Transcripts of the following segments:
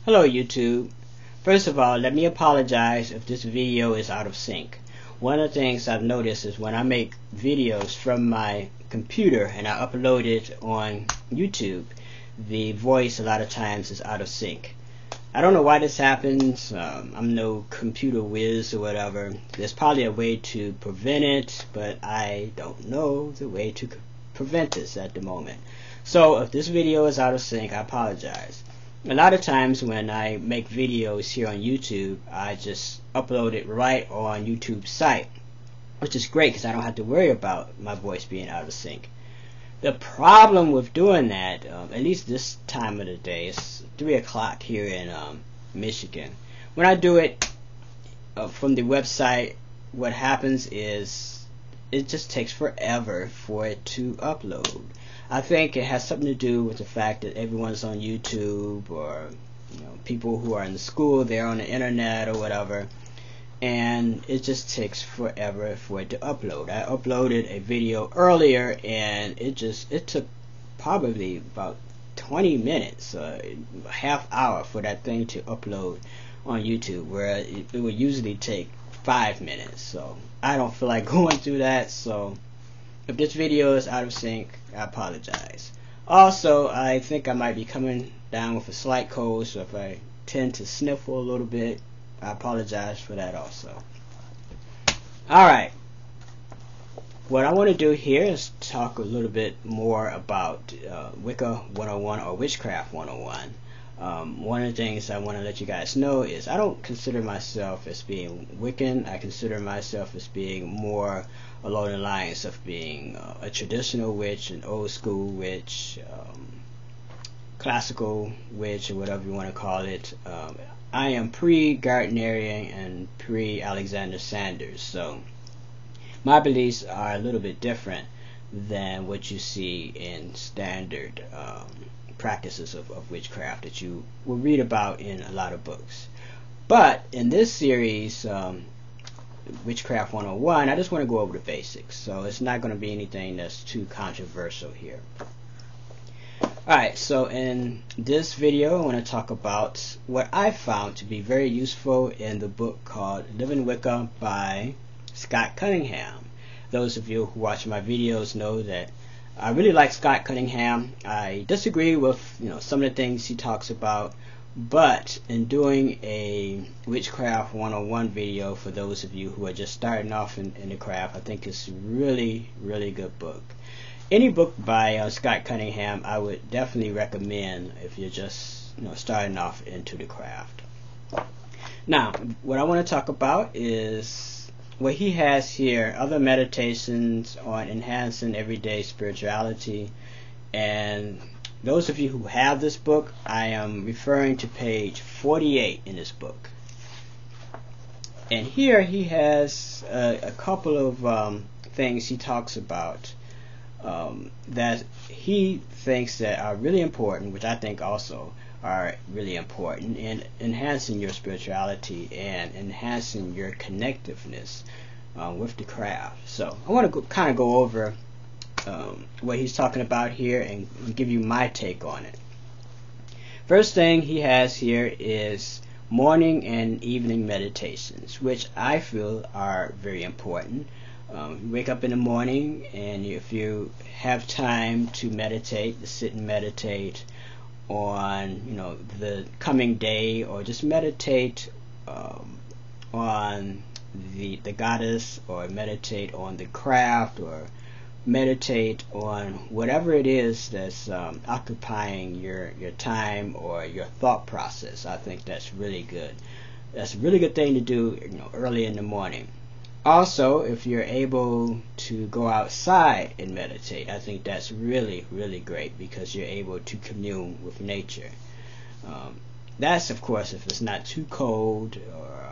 Hello YouTube. First of all, let me apologize if this video is out of sync. One of the things I've noticed is when I make videos from my computer and I upload it on YouTube, the voice a lot of times is out of sync. I don't know why this happens. I'm no computer whiz or whatever. There's probably a way to prevent it, but I don't know the way to prevent this at the moment. So if this video is out of sync, I apologize. A lot of times when I make videos here on YouTube, I just upload it right on YouTube's site, which is great because I don't have to worry about my voice being out of sync. The problem with doing that, at least this time of the day, it's 3 o'clock here in Michigan. When I do it from the website, what happens is it just takes forever for it to upload. I think it has something to do with the fact that everyone's on YouTube, or people who are in school, they're on the internet or whatever, and it just takes forever for it to upload. I uploaded a video earlier and it took probably about 20 minutes, a half hour for that thing to upload on YouTube, where it would usually take 5 minutes. So I don't feel like going through that. So if this video is out of sync, I apologize. Also, I think I might be coming down with a slight cold, so if I tend to sniffle a little bit, I apologize for that also. Alright, what I want to do here is talk a little bit more about Wicca 101 or Witchcraft 101. One of the things I want to let you guys know is I don't consider myself as being Wiccan. I consider myself as being more along the lines of being a traditional witch, an old school witch, classical witch, or whatever you want to call it. I am pre-Gardnerian and pre-Alexander Sanders, so my beliefs are a little bit different than what you see in standard practices of witchcraft that you will read about in a lot of books. But in this series, Witchcraft 101, I just want to go over the basics, so it's not going to be anything that's too controversial here. Alright, so in this video I want to talk about what I found to be very useful in the book called Living Wicca by Scott Cunningham. Those of you who watch my videos know that I really like Scott Cunningham. I disagree with some of the things he talks about, but in doing a Witchcraft 101 video for those of you who are just starting off in the craft, I think it's a really good book. Any book by Scott Cunningham I would definitely recommend if you're just starting off into the craft. Now, what I want to talk about is what he has here, other meditations on enhancing everyday spirituality. And those of you who have this book, I am referring to page 48 in this book. And here he has a couple of things he talks about that he thinks that are really important, which I think also are really important in enhancing your spirituality and enhancing your connectiveness with the craft. So I want to kind of go over what he's talking about here and give you my take on it. First thing he has here is morning and evening meditations, which I feel are very important. You wake up in the morning, and if you have time to meditate, to sit and meditate on the coming day, or just meditate on the goddess, or meditate on the craft, or meditate on whatever it is that's occupying your time or your thought process. I think that's really good. That's a really good thing to do early in the morning. Also, if you're able to go outside and meditate, I think that's really great, because you're able to commune with nature. That's, of course, if it's not too cold or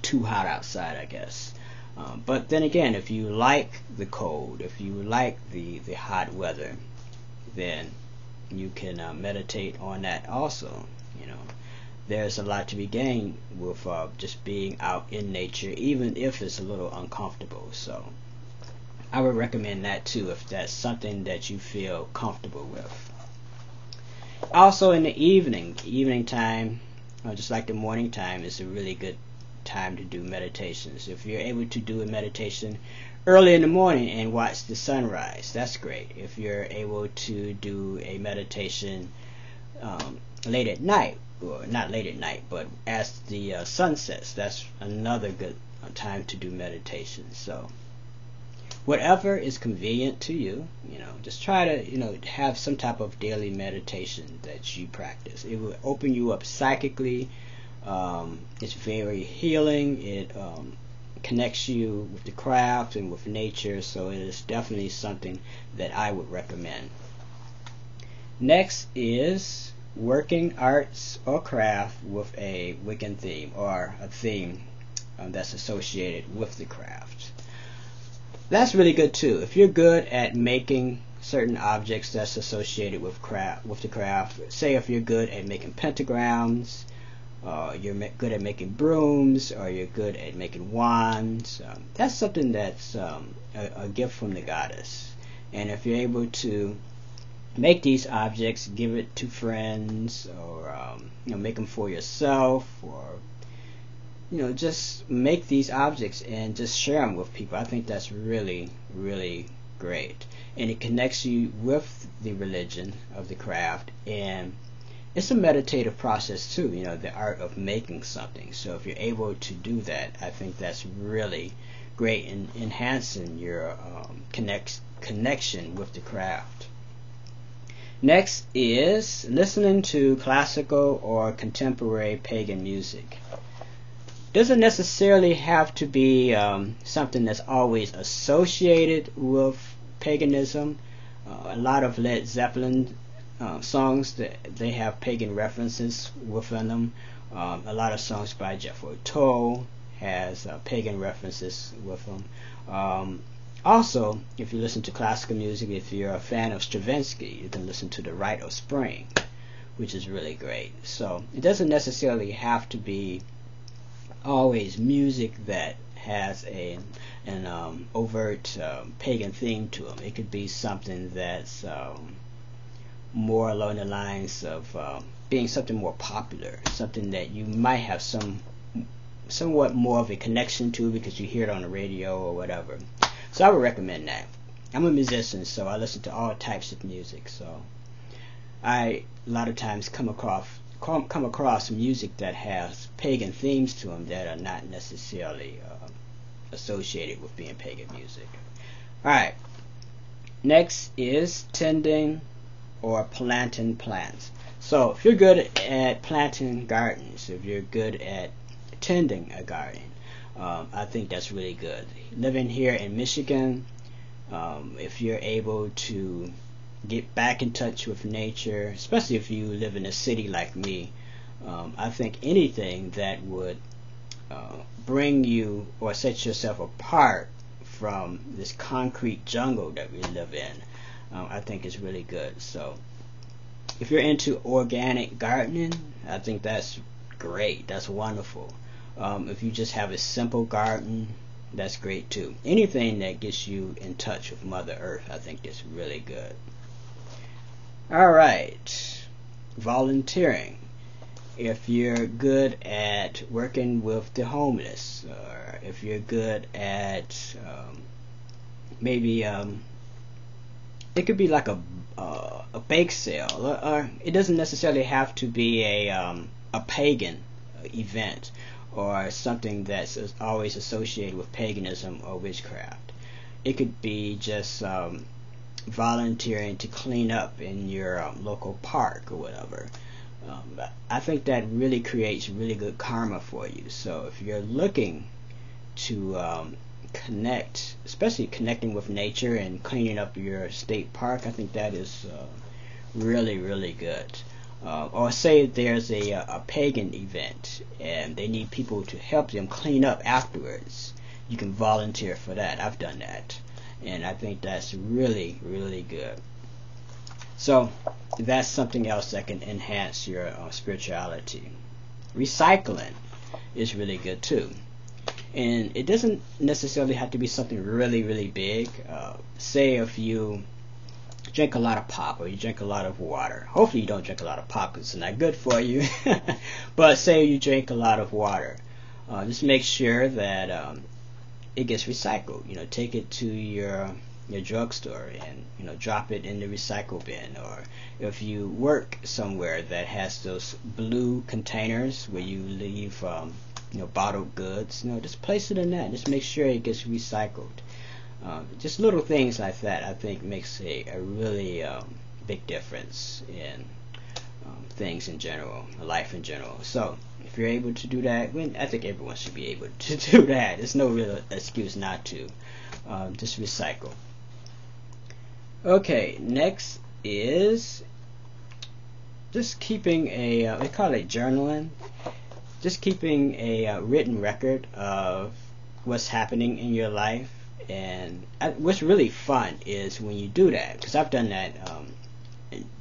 too hot outside, I guess. But then again, if you like the cold, if you like the hot weather, then you can meditate on that also. There's a lot to be gained with just being out in nature, even if it's a little uncomfortable. So I would recommend that too, if that's something that you feel comfortable with. Also in the evening time, just like the morning time, is a really good time to do meditations. If you're able to do a meditation early in the morning and watch the sunrise, that's great. If you're able to do a meditation late at night, or not late at night, but as the sun sets, that's another good time to do meditation. So whatever is convenient to you, just try to, have some type of daily meditation that you practice. It will open you up psychically. It's very healing. It connects you with the craft and with nature, so it is definitely something that I would recommend. Next is working arts or craft with a Wiccan theme, or a theme that's associated with the craft. That's really good too. If you're good at making certain objects that's associated with the craft, say if you're good at making pentagrams, you're good at making brooms, or you're good at making wands, that's something that's a gift from the goddess. And if you're able to make these objects, give it to friends, or make them for yourself, or just make these objects and just share them with people. I think that's really, really great. And it connects you with the religion of the craft, and it's a meditative process too, the art of making something. So if you're able to do that, I think that's really great in enhancing your connection with the craft. Next is listening to classical or contemporary pagan music. Doesn't necessarily have to be something that's always associated with paganism. A lot of Led Zeppelin songs, that they have pagan references within them. A lot of songs by Jethro Tull has pagan references with them. Also, if you listen to classical music, if you're a fan of Stravinsky, you can listen to The Rite of Spring, which is really great. So it doesn't necessarily have to be always music that has an overt pagan theme to them. It could be something that's more along the lines of being something more popular, something that you might have somewhat more of a connection to because you hear it on the radio or whatever. So I would recommend that. I'm a musician, so I listen to all types of music. So I a lot of times come across music that has pagan themes to them that are not necessarily associated with being pagan music. Alright, next is tending or planting plants. So if you're good at planting gardens, if you're good at tending a garden, I think that's really good. Living here in Michigan, if you're able to get back in touch with nature, especially if you live in a city like me, I think anything that would bring you or set yourself apart from this concrete jungle that we live in, I think is really good. So if you're into organic gardening, I think that's great. That's wonderful. If you just have a simple garden, that's great too. Anything that gets you in touch with Mother Earth, I think is really good. Alright, volunteering. If you're good at working with the homeless, or if you're good at maybe it could be like a bake sale, or it doesn't necessarily have to be a pagan event or something that's always associated with paganism or witchcraft. It could be just volunteering to clean up in your local park or whatever. I think that really creates really good karma for you. So if you're looking to connect, especially connecting with nature and cleaning up your state park, I think that is really, really good. Or say there's a pagan event and they need people to help them clean up afterwards. You can volunteer for that. I've done that, and I think that's really, really good. So that's something else that can enhance your spirituality. Recycling is really good too, and it doesn't necessarily have to be something really, really big. Say if you drink a lot of pop or you drink a lot of water. Hopefully you don't drink a lot of pop because it's not good for you. But say you drink a lot of water, just make sure that it gets recycled. Take it to your drugstore and drop it in the recycle bin. Or if you work somewhere that has those blue containers where you leave bottled goods, just place it in that. Just make sure it gets recycled. Just little things like that, I think, makes a really big difference in things in general, life in general. So if you're able to do that, I think everyone should be able to do that. There's no real excuse not to. Just recycle. Okay, next is just keeping we call it journaling. Just keeping a written record of what's happening in your life. And what's really fun is when you do that, because I've done that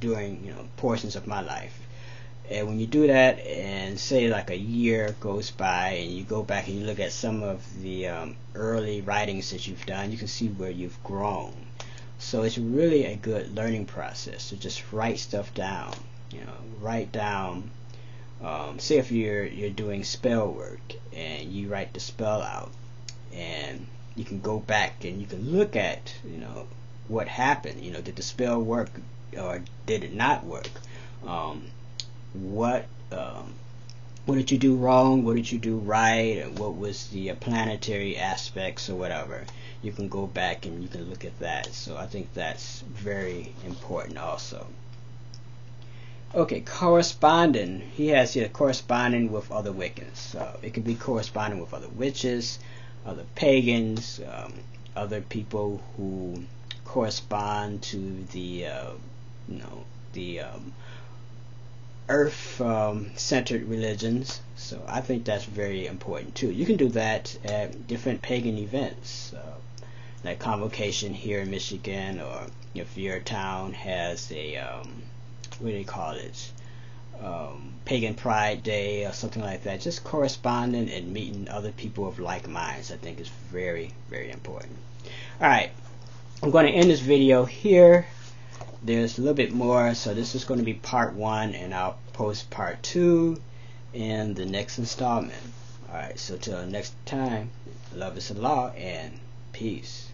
during portions of my life. And when you do that, and say like a year goes by, and you go back and you look at some of the early writings that you've done, you can see where you've grown. So it's really a good learning process to just write stuff down. Write down. Say if you're doing spell work and you write the spell out, and you can go back and you can look at what happened. Did the spell work or did it not work? What did you do wrong? What did you do right? And what was the planetary aspects or whatever? You can go back and you can look at that. So I think that's very important also. Okay, corresponding. He has here corresponding with other Wiccans. So it could be corresponding with other witches, other pagans, other people who correspond to the earth-centered religions. So I think that's very important too. You can do that at different pagan events, like Convocation here in Michigan, or if your town has a what do they call it? Pagan Pride Day or something like that. Just corresponding and meeting other people of like minds, I think, is very, very important. Alright, I'm going to end this video here. There's a little bit more, so this is going to be part 1, and I'll post part 2 in the next installment. Alright, so till next time, love is the law, and peace.